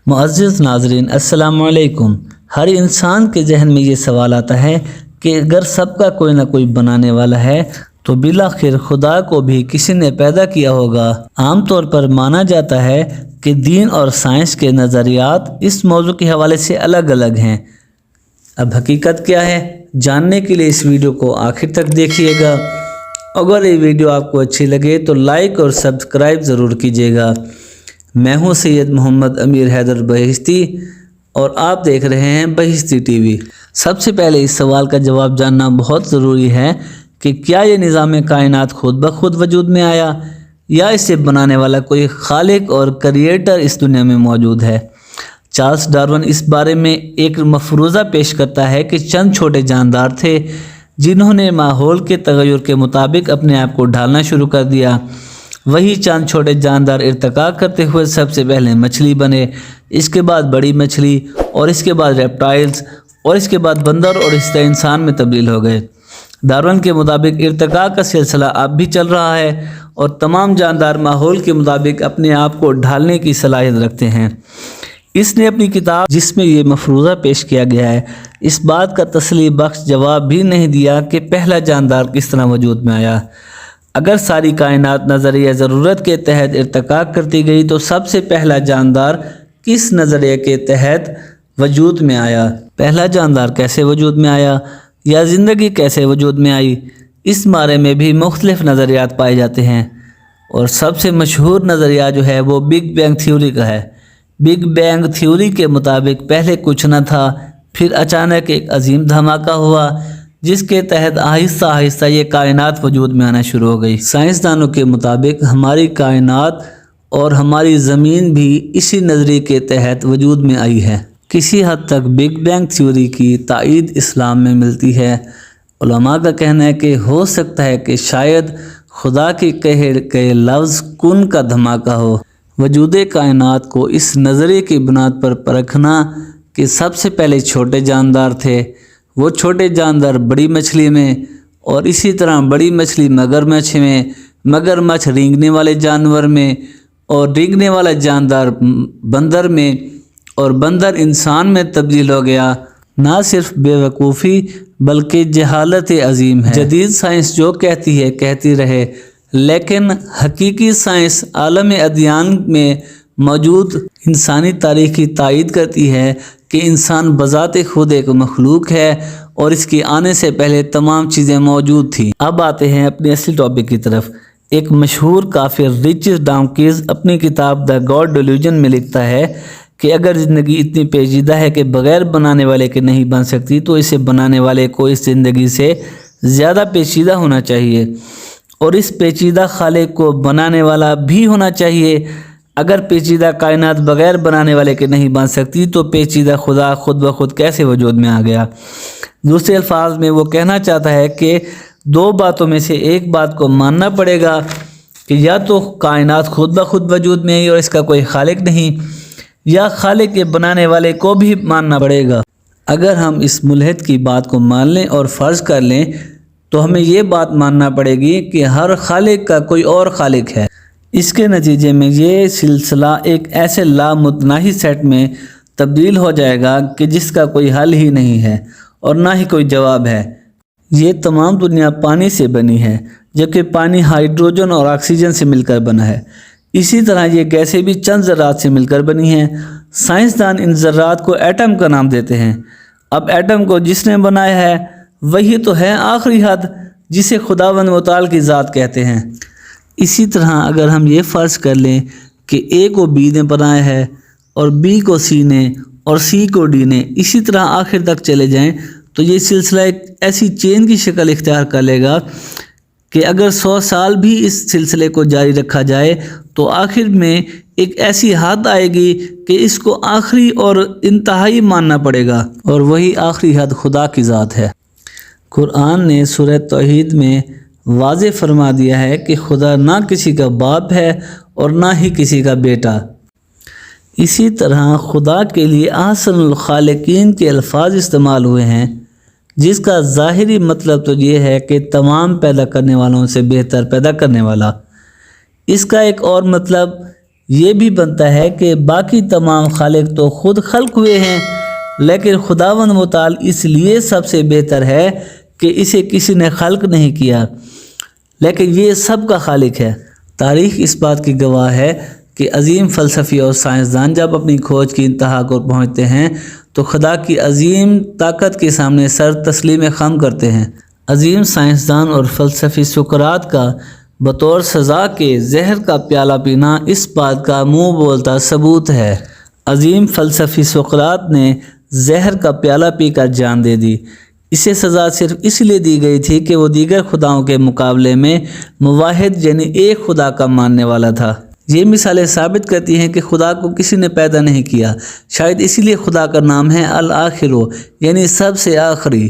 معزز ناظرین السلام علیکم۔ ہر انسان کے ذہن میں یہ سوال آتا ہے کہ اگر سب کا کوئی نہ کوئی بنانے والا ہے تو بالآخر خدا کو بھی کسی نے پیدا کیا ہوگا۔ عام طور پر مانا جاتا ہے کہ دین اور سائنس کے نظریات اس موضوع کے حوالے سے الگ الگ ہیں۔ اب حقیقت کیا ہے، جاننے کے لیے اس ویڈیو کو آخر تک دیکھیے گا۔ اگر یہ ویڈیو آپ کو اچھی لگے تو لائک اور سبسکرائب ضرور کیجیے گا۔ میں ہوں سید محمد امیر حیدر بہشتی اور آپ دیکھ رہے ہیں بہشتی ٹی وی۔ سب سے پہلے اس سوال کا جواب جاننا بہت ضروری ہے کہ کیا یہ نظام کائنات خود بخود وجود میں آیا یا اسے بنانے والا کوئی خالق اور کریٹر اس دنیا میں موجود ہے؟ چارلس ڈارون اس بارے میں ایک مفروضہ پیش کرتا ہے کہ چند چھوٹے جاندار تھے جنہوں نے ماحول کے تغیر کے مطابق اپنے آپ کو ڈھالنا شروع کر دیا۔ وہی چند چھوٹے جاندار ارتقا کرتے ہوئے سب سے پہلے مچھلی بنے، اس کے بعد بڑی مچھلی اور اس کے بعد ریپٹائلز اور اس کے بعد بندر اور اس طرح انسان میں تبدیل ہو گئے۔ ڈارون کے مطابق ارتقاء کا سلسلہ اب بھی چل رہا ہے اور تمام جاندار ماحول کے مطابق اپنے آپ کو ڈھالنے کی صلاحیت رکھتے ہیں۔ اس نے اپنی کتاب جس میں یہ مفروضہ پیش کیا گیا ہے اس بات کا تسلی بخش جواب بھی نہیں دیا کہ پہلا جاندار کس طرح وجود میں آیا۔ اگر ساری کائنات نظریہ ضرورت کے تحت ارتقاء کرتی گئی تو سب سے پہلا جاندار کس نظریے کے تحت وجود میں آیا؟ پہلا جاندار کیسے وجود میں آیا یا زندگی کیسے وجود میں آئی، اس بارے میں بھی مختلف نظریات پائے جاتے ہیں، اور سب سے مشہور نظریہ جو ہے وہ بگ بینگ تھیوری کا ہے۔ بگ بینگ تھیوری کے مطابق پہلے کچھ نہ تھا، پھر اچانک ایک عظیم دھماکہ ہوا جس کے تحت آہستہ آہستہ یہ کائنات وجود میں آنا شروع ہو گئی۔ سائنسدانوں کے مطابق ہماری کائنات اور ہماری زمین بھی اسی نظریے کے تحت وجود میں آئی ہے۔ کسی حد تک بگ بینگ تھیوری کی تائید اسلام میں ملتی ہے۔ علماء کا کہنا ہے کہ ہو سکتا ہے کہ شاید خدا کے کہے گئے لفظ کن کا دھماکہ ہو۔ وجود کائنات کو اس نظریے کی بنیاد پر پرکھنا کہ سب سے پہلے چھوٹے جاندار تھے، وہ چھوٹے جاندار بڑی مچھلی میں، اور اسی طرح بڑی مچھلی مگرمچھ میں، مگرمچھ رینگنے والے جانور میں، اور رینگنے والا جاندار بندر میں، اور بندر انسان میں تبدیل ہو گیا۔ نہ صرف بے وقوفی بلکہ جہالت عظیم ہے۔ جدید سائنس جو کہتی ہے کہتی رہے، لیکن حقیقی سائنس عالم ادیان میں موجود انسانی تاریخ کی تائید کرتی ہے کہ انسان بذات خود ایک مخلوق ہے اور اس کے آنے سے پہلے تمام چیزیں موجود تھیں۔ اب آتے ہیں اپنے اصلی ٹاپک کی طرف۔ ایک مشہور کافر رچرڈ ڈاونکنز اپنی کتاب دی گاڈ ڈیلیوژن میں لکھتا ہے کہ اگر زندگی اتنی پیچیدہ ہے کہ بغیر بنانے والے کے نہیں بن سکتی تو اسے بنانے والے کو اس زندگی سے زیادہ پیچیدہ ہونا چاہیے، اور اس پیچیدہ خالق کو بنانے والا بھی ہونا چاہیے۔ اگر پیچیدہ کائنات بغیر بنانے والے کے نہیں بن سکتی تو پیچیدہ خدا خود بخود کیسے وجود میں آ گیا؟ دوسرے الفاظ میں وہ کہنا چاہتا ہے کہ دو باتوں میں سے ایک بات کو ماننا پڑے گا کہ یا تو کائنات خود بخود وجود میں آئی اور اس کا کوئی خالق نہیں، یا خالق کے بنانے والے کو بھی ماننا پڑے گا۔ اگر ہم اس ملحد کی بات کو مان لیں اور فرض کر لیں تو ہمیں یہ بات ماننا پڑے گی کہ ہر خالق کا کوئی اور خالق ہے۔ اس کے نتیجے میں یہ سلسلہ ایک ایسے لامتناہی سیٹ میں تبدیل ہو جائے گا کہ جس کا کوئی حل ہی نہیں ہے اور نہ ہی کوئی جواب ہے۔ یہ تمام دنیا پانی سے بنی ہے، جبکہ پانی ہائیڈروجن اور آکسیجن سے مل کر بنا ہے۔ اسی طرح یہ گیسیں بھی چند ذرات سے مل کر بنی ہیں۔ سائنسدان ان ذرات کو ایٹم کا نام دیتے ہیں۔ اب ایٹم کو جس نے بنایا ہے وہی تو ہے آخری حد جسے خداوند متعال کی ذات کہتے ہیں۔ اسی طرح اگر ہم یہ فرض کر لیں کہ اے کو بی نے بنایا ہے اور بی کو سی نے اور سی کو ڈی نے، اسی طرح آخر تک چلے جائیں تو یہ سلسلہ ایک ایسی چین کی شکل اختیار کر لے گا کہ اگر 100 سال بھی اس سلسلے کو جاری رکھا جائے تو آخر میں ایک ایسی حد آئے گی کہ اس کو آخری اور انتہائی ماننا پڑے گا، اور وہی آخری حد خدا کی ذات ہے۔ قرآن نے سورہ توحید میں واضح فرما دیا ہے کہ خدا نہ کسی کا باپ ہے اور نہ ہی کسی کا بیٹا۔ اسی طرح خدا کے لیے احسن الخالقین کے الفاظ استعمال ہوئے ہیں، جس کا ظاہری مطلب تو یہ ہے کہ تمام پیدا کرنے والوں سے بہتر پیدا کرنے والا۔ اس کا ایک اور مطلب یہ بھی بنتا ہے کہ باقی تمام خالق تو خود خلق ہوئے ہیں، لیکن خداوند متعال اس لیے سب سے بہتر ہے کہ اسے کسی نے خلق نہیں کیا، لیکن یہ سب کا خالق ہے۔ تاریخ اس بات کی گواہ ہے کہ عظیم فلسفی اور سائنسدان جب اپنی کھوج کی انتہا کو پہنچتے ہیں تو خدا کی عظیم طاقت کے سامنے سر تسلیم خم کرتے ہیں۔ عظیم سائنسدان اور فلسفی سقراط کا بطور سزا کے زہر کا پیالہ پینا اس بات کا منہ بولتا ثبوت ہے۔ عظیم فلسفی سقراط نے زہر کا پیالہ پی کر جان دے دی۔ اسے سزا صرف اس لیے دی گئی تھی کہ وہ دیگر خداؤں کے مقابلے میں مواحد یعنی ایک خدا کا ماننے والا تھا۔ یہ مثالیں ثابت کرتی ہیں کہ خدا کو کسی نے پیدا نہیں کیا، شاید اسی لیے خدا کا نام ہے الآخر، یعنی سب سے آخری۔